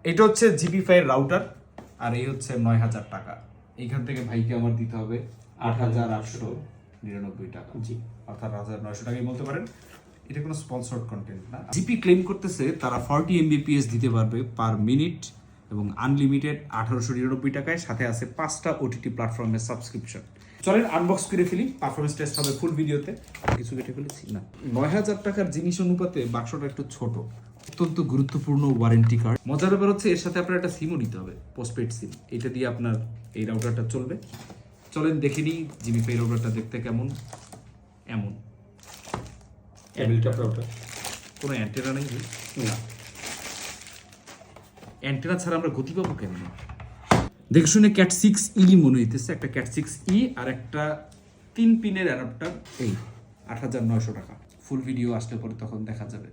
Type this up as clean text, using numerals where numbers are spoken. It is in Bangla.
এটা হচ্ছে জিপি5 রাউটার, আর এই হচ্ছে ৯,০০০ টাকা। এইখান থেকে ভাইকে আমার দিতে হবে ৮,৮৯৯ টাকা, জি, অর্থাৎ ১,৯০০ টাকাই বলতে পারেন। এটা কোনো স্পন্সর্ড কন্টেন্ট না। জিপি ক্লেম করতেছে তারা 40 Mbps দিতে পারবে পার মিনিট এবং আনলিমিটেড ১,৮৯৯ টাকায়, সাথে আছে 5টা ওটিটি প্ল্যাটফর্মের সাবস্ক্রিপশন। চলেন আনবক্স করে ফেলি, পারফরমেন্স টেস্ট হবে ফুল ভিডিওতে। কিছু কেটে ফেলেছি না। ৯,০০০ টাকার জিনিস অনুপাতে বাক্সটা একটু ছোট। অত্যন্ত গুরুত্বপূর্ণ ওয়ারেন্টি কার্ড। মজার ব্যাপার হচ্ছে এর সাথে আপনার একটা সিমও নিতে হবে, পোস্টপেড সিম। এটা দিয়ে আপনার এই রাউটারটা চলবে। চলেন দেখে নিই জিপি5 রাউটারটা দেখতে কেমন। এমন টেবিল টপ রাউটার। কোনো অ্যান্টেনা নেই না, অ্যান্টেনা ছাড়া আমরা গতি পাবো কেমন? দেখে শুনে ক্যাট 6E মনে হইতেছে, একটা ক্যাট 6E আর একটা 3 পিনের অ্যাডাপ্টার। এই ৮,৯০০ টাকা। ফুল ভিডিও আসলে পরে তখন দেখা যাবে।